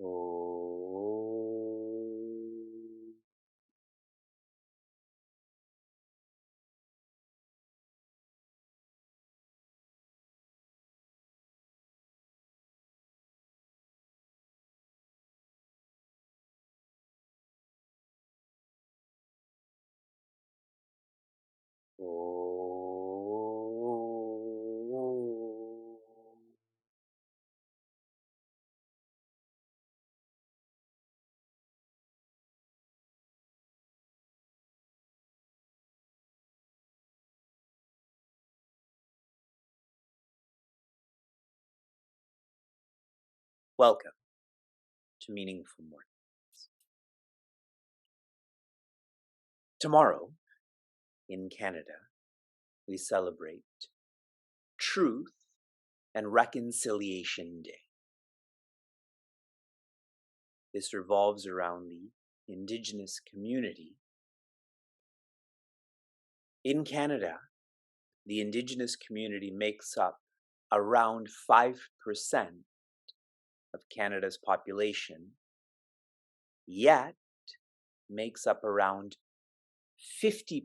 Om. Om. Welcome to Meaningful Mornings. Tomorrow in Canada, we celebrate Truth and Reconciliation Day. This revolves around the Indigenous community. In Canada, the Indigenous community makes up around 5% of Canada's population, yet makes up around 50%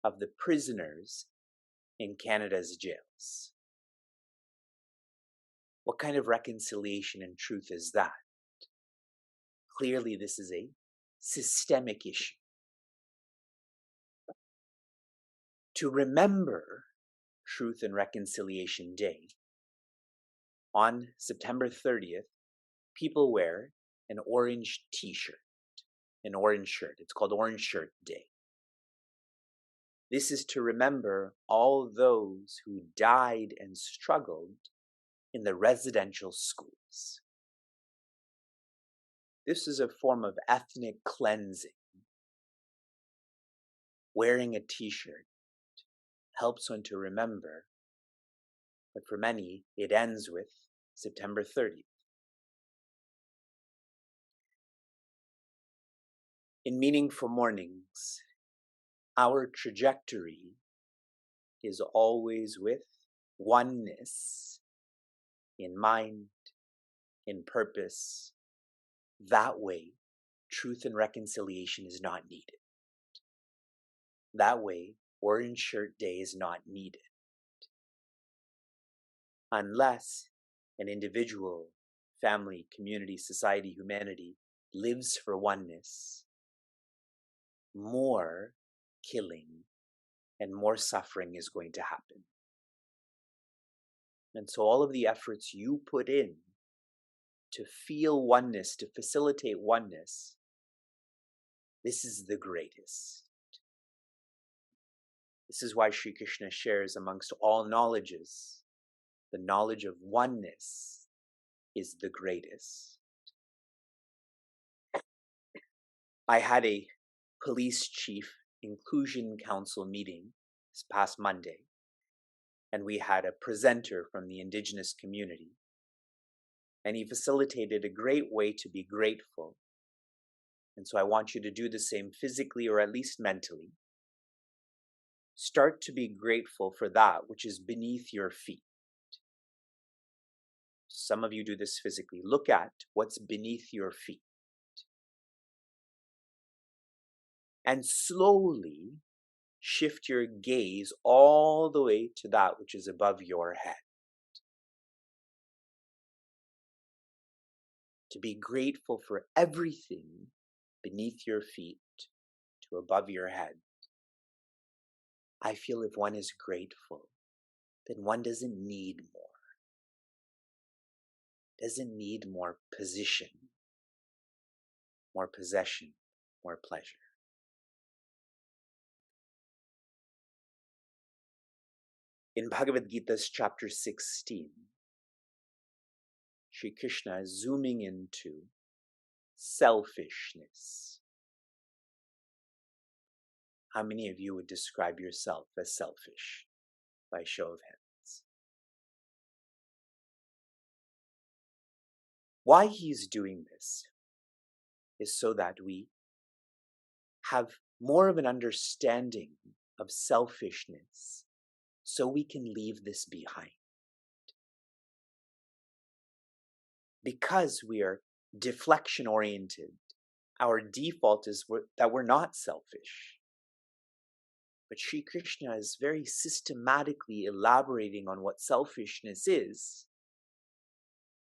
of the prisoners in Canada's jails. What kind of reconciliation and truth is that? Clearly, this is a systemic issue. To remember Truth and Reconciliation Day, on September 30th, people wear an orange t-shirt, an orange shirt. It's called Orange Shirt Day. This is to remember all those who died and struggled in the residential schools. This is a form of ethnic cleansing. Wearing a t-shirt helps one to remember, but for many, it ends with September 30th. In Meaningful Mornings, our trajectory is always with oneness in mind, in purpose. That way, truth and reconciliation is not needed. That way, Orange Shirt Day is not needed. Unless an individual, family, community, society, humanity lives for oneness, more killing and more suffering is going to happen. And so all of the efforts you put in to feel oneness, to facilitate oneness, this is the greatest. This is why Sri Krishna shares amongst all knowledges, the knowledge of oneness is the greatest. I had a police chief inclusion council meeting this past Monday, and we had a presenter from the Indigenous community, and he facilitated a great way to be grateful. And so I want you to do the same physically or at least mentally. Start to be grateful for that which is beneath your feet. Some of you do this physically. Look at what's beneath your feet. And slowly shift your gaze all the way to that which is above your head. To be grateful for everything beneath your feet to above your head. I feel if one is grateful, then one doesn't need more. Doesn't need more position, more possession, more pleasure. In Bhagavad Gita's chapter 16, Sri Krishna is zooming into selfishness. How many of you would describe yourself as selfish? By show of hands. Why he's doing this is so that we have more of an understanding of selfishness, so we can leave this behind. Because we are deflection oriented, our default is that we're not selfish. But Sri Krishna is very systematically elaborating on what selfishness is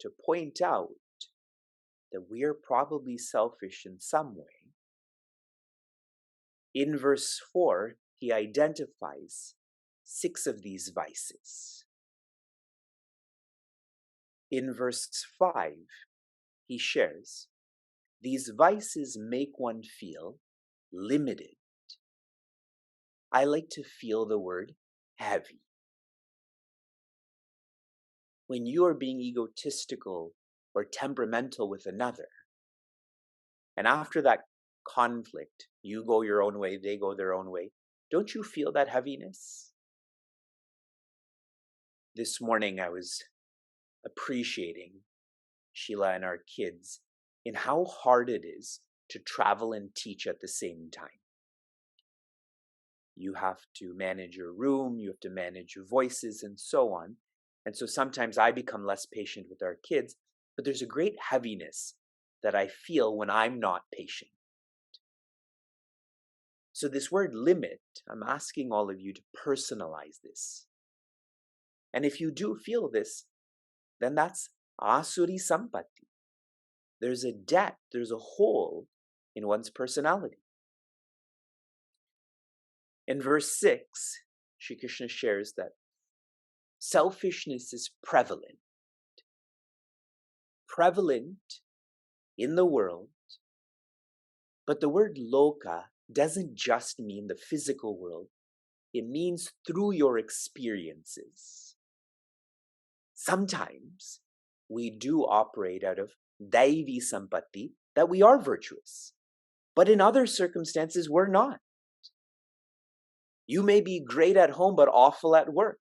to point out that we are probably selfish in some way. In verse 4, he identifies 6 of these vices. In verse 5, he shares, these vices make one feel limited. I like to feel the word heavy. When you are being egotistical or temperamental with another, and after that conflict, you go your own way, they go their own way, don't you feel that heaviness? This morning I was appreciating Sheila and our kids in how hard it is to travel and teach at the same time. You have to manage your room, you have to manage your voices and so on. And so sometimes I become less patient with our kids, but there's a great heaviness that I feel when I'm not patient. So this word limit, I'm asking all of you to personalize this. And if you do feel this, then that's asuri sampatti. There's a debt, there's a hole in one's personality. In verse 6, Sri Krishna shares that selfishness is prevalent in the world, but the word loka doesn't just mean the physical world, it means through your experiences. Sometimes we do operate out of daivi sampatti, that we are virtuous, but in other circumstances we're not. You may be great at home but awful at work.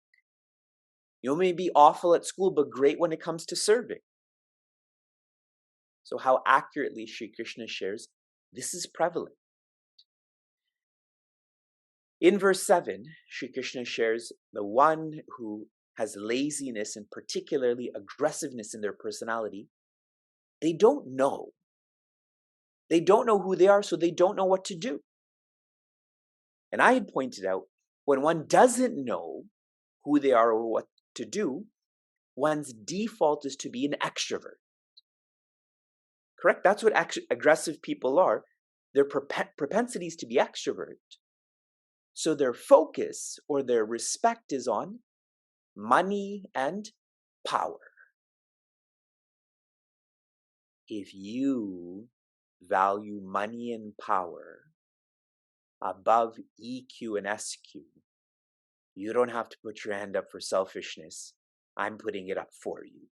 You may be awful at school but great when it comes to serving. So how accurately Sri Krishna shares, this is prevalent. In verse 7, Sri Krishna shares the one who has laziness and particularly aggressiveness in their personality, they don't know. They don't know who they are, so they don't know what to do. And I had pointed out, when one doesn't know who they are or what to do, one's default is to be an extrovert. Correct? That's what aggressive people are. Their propensities to be extrovert. So their focus or their respect is on money and power. If you value money and power above EQ and SQ, you don't have to put your hand up for selfishness. I'm putting it up for you.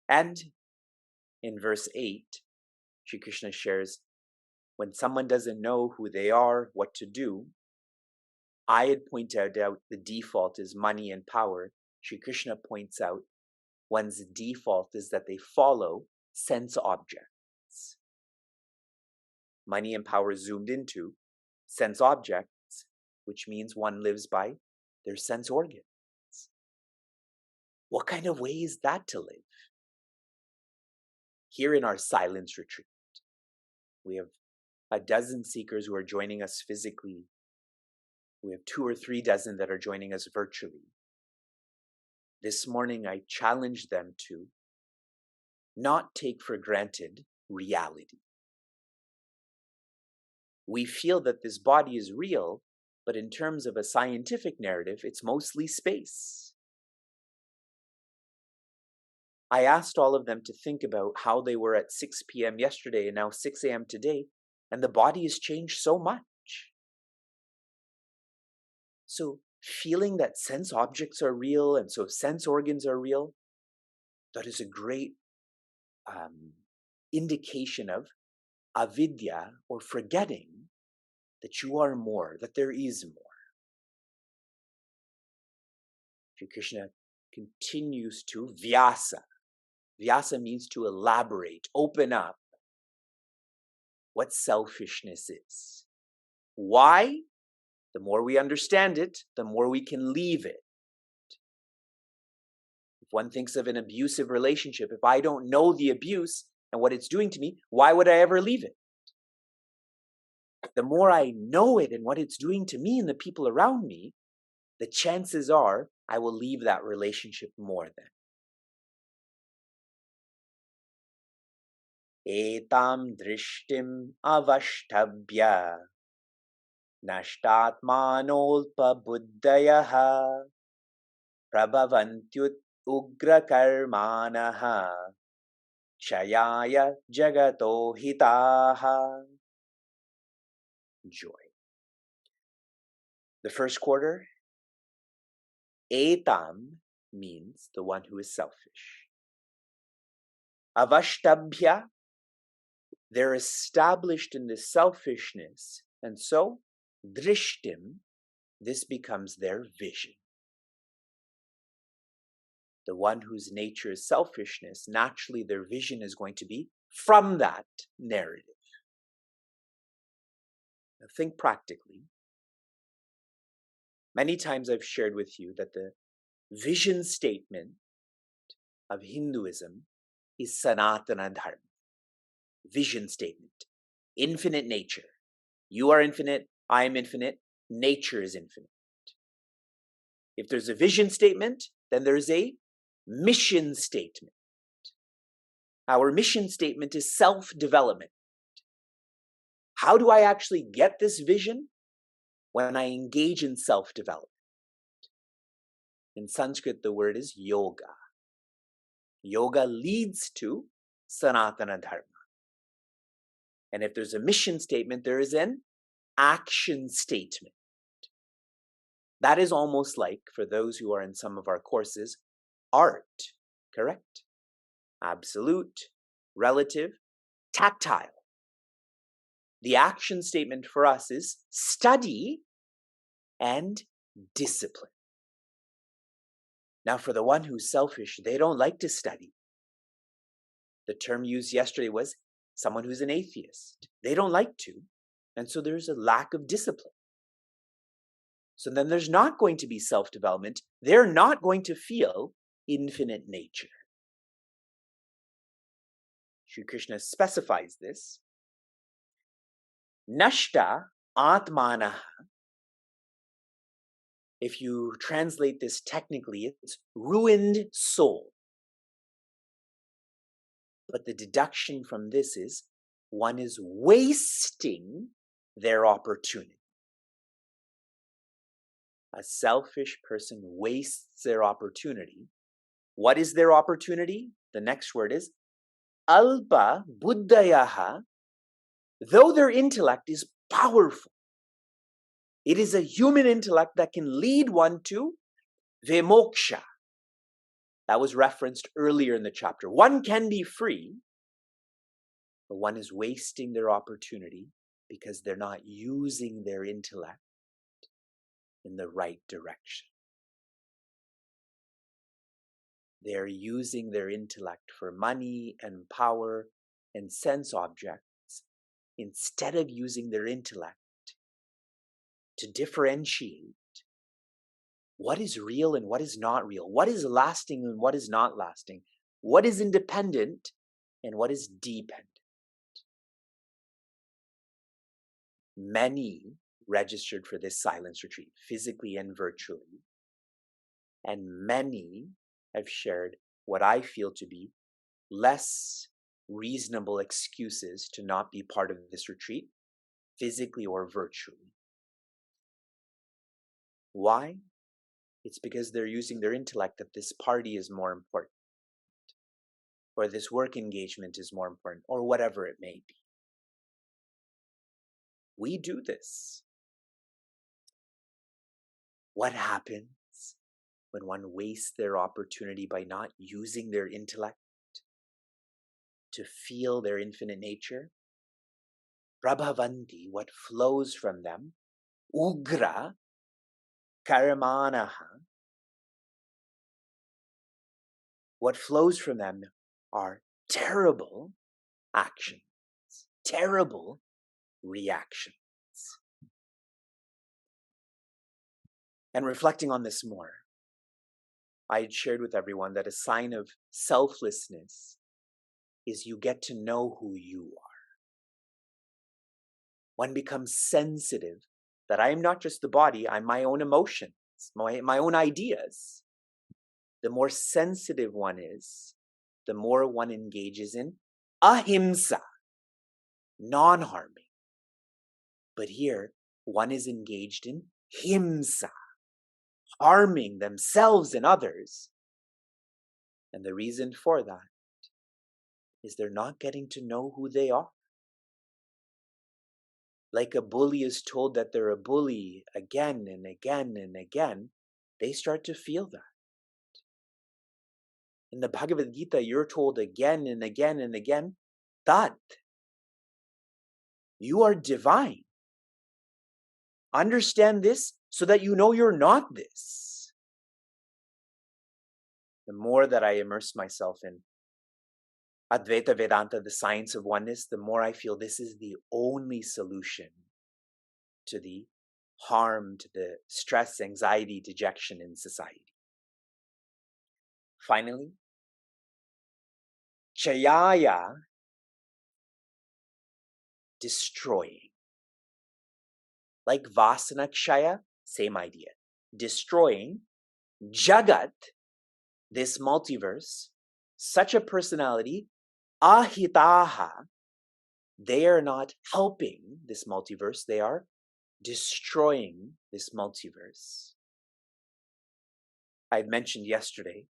And in verse 8, Sri Krishna shares, when someone doesn't know who they are, what to do, I had pointed out the default is money and power. Sri Krishna points out one's default is that they follow sense objects. Money and power zoomed into sense objects, which means one lives by their sense organs. What kind of way is that to live? Here in our silence retreat, we have a dozen seekers who are joining us physically. We have 2 or 3 dozen that are joining us virtually. This morning, I challenged them to not take for granted reality. We feel that this body is real, but in terms of a scientific narrative, it's mostly space. I asked all of them to think about how they were at 6 p.m. yesterday and now 6 a.m. today, and the body has changed so much. So feeling that sense objects are real and so sense organs are real, that is a great indication of avidya, or forgetting that you are more, that there is more. Sri Krishna continues to vyasa. Vyasa means to elaborate, open up what selfishness is. Why? The more we understand it, the more we can leave it. If one thinks of an abusive relationship, if I don't know the abuse and what it's doing to me, why would I ever leave it? The more I know it and what it's doing to me and the people around me, the chances are I will leave that relationship more than. Etam drishtim avashtabhya nashtatmanolpa buddhayaha prabhavantyut ugrakarmanaha chayaya jagato hitaha. Joy. The first quarter, etam means the one who is selfish. Avashtabhya, they're established in this selfishness, and so drishtim, this becomes their vision. The one whose nature is selfishness, naturally their vision is going to be from that narrative. Now think practically. Many times I've shared with you that the vision statement of Hinduism is Sanatana Dharma. Vision statement. Infinite nature. You are infinite, I am infinite, nature is infinite. If there's a vision statement, then there's a mission statement. Our mission statement is self-development. How do I actually get this vision? When I engage in self-development. In Sanskrit, the word is yoga. Yoga leads to Sanatana Dharma. And if there's a mission statement, there is an action statement. That is almost like, for those who are in some of our courses, art, correct? Absolute, relative, tactile. The action statement for us is study and discipline. Now, for the one who's selfish, they don't like to study. The term used yesterday was someone who's an atheist. They don't like to, and so there's a lack of discipline. So then there's not going to be self-development. They're not going to feel infinite nature. Sri Krishna specifies this. Nashta atmanaha. If you translate this technically, it's ruined soul. But the deduction from this is one is wasting their opportunity. A selfish person wastes their opportunity. What is their opportunity? The next word is alpa buddhayaha. Though their intellect is powerful, it is a human intellect that can lead one to vimoksha. That was referenced earlier in the chapter. One can be free, but one is wasting their opportunity because they're not using their intellect in the right direction. They're using their intellect for money and power and sense objects instead of using their intellect to differentiate what is real and what is not real, what is lasting and what is not lasting, what is independent and what is dependent. Many registered for this silence retreat, physically and virtually, and many have shared what I feel to be less reasonable excuses to not be part of this retreat, physically or virtually. Why? It's because they're using their intellect that this party is more important, or this work engagement is more important, or whatever it may be. We do this. What happens when one wastes their opportunity by not using their intellect to feel their infinite nature? Prabhavanti, what flows from them, ugra karamanaha, what flows from them are terrible actions, terrible reactions. And reflecting on this more, I had shared with everyone that a sign of selflessness is you get to know who you are. One becomes sensitive that I am not just the body, I'm my own emotions, my own ideas. The more sensitive one is, the more one engages in ahimsa, non-harming. But here, one is engaged in himsa, harming themselves and others. And the reason for that is they're not getting to know who they are. Like a bully is told that they're a bully again and again and again, they start to feel that. In the Bhagavad Gita, you're told again and again and again, that you are divine. Understand this so that you know you're not this. The more that I immerse myself in Advaita Vedanta, the science of oneness, the more I feel this is the only solution to the harm, to the stress, anxiety, dejection in society. Finally, Chayaya, destroying. Like Vasana Kshaya, same idea. Destroying Jagat, this multiverse, such a personality, ahitaha, they are not helping this multiverse, they are destroying this multiverse. I had mentioned yesterday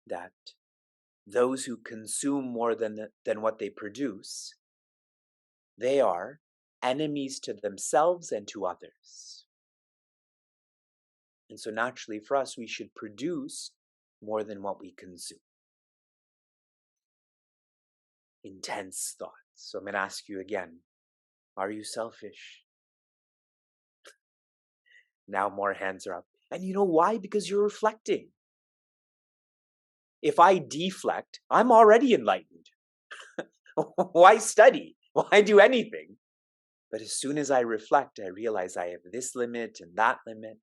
that those who consume more than what they produce, they are enemies to themselves and to others. And so naturally for us, we should produce more than what we consume. Intense thoughts. So I'm going to ask you again, are you selfish? Now more hands are up. And you know why? Because you're reflecting. If I deflect, I'm already enlightened. Why study? Why do anything? But as soon as I reflect, I realize I have this limit and that limit.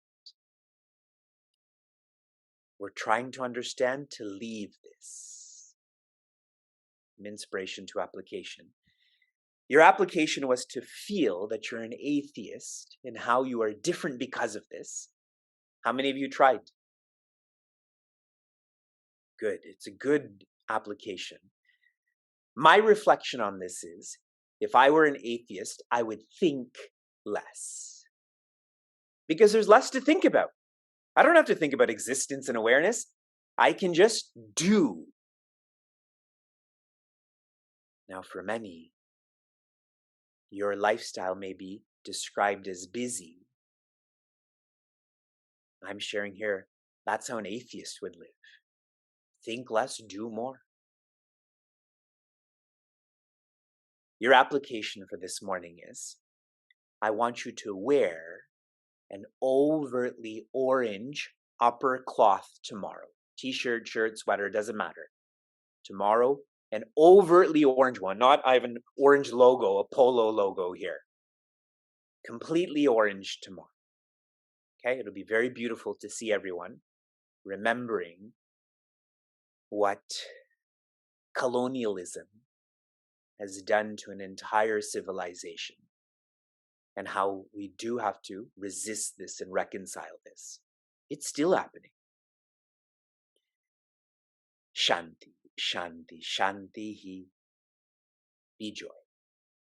We're trying to understand to leave this. From inspiration to application. Your application was to feel that you're an atheist and how you are different because of this. How many of you tried? Good. It's a good application. My reflection on this is, if I were an atheist, I would think less. Because there's less to think about. I don't have to think about existence and awareness. I can just do. Now, for many, your lifestyle may be described as busy. I'm sharing here, that's how an atheist would live. Think less, do more. Your application for this morning is, I want you to wear an overtly orange upper cloth tomorrow. T-shirt, shirt, sweater, doesn't matter. Tomorrow, an overtly orange one, not I have an orange logo, a polo logo here. Completely orange tomorrow. Okay, it'll be very beautiful to see everyone remembering what colonialism has done to an entire civilization and how we do have to resist this and reconcile this. It's still happening. Shanti, shanti, shanti hi. Be joy.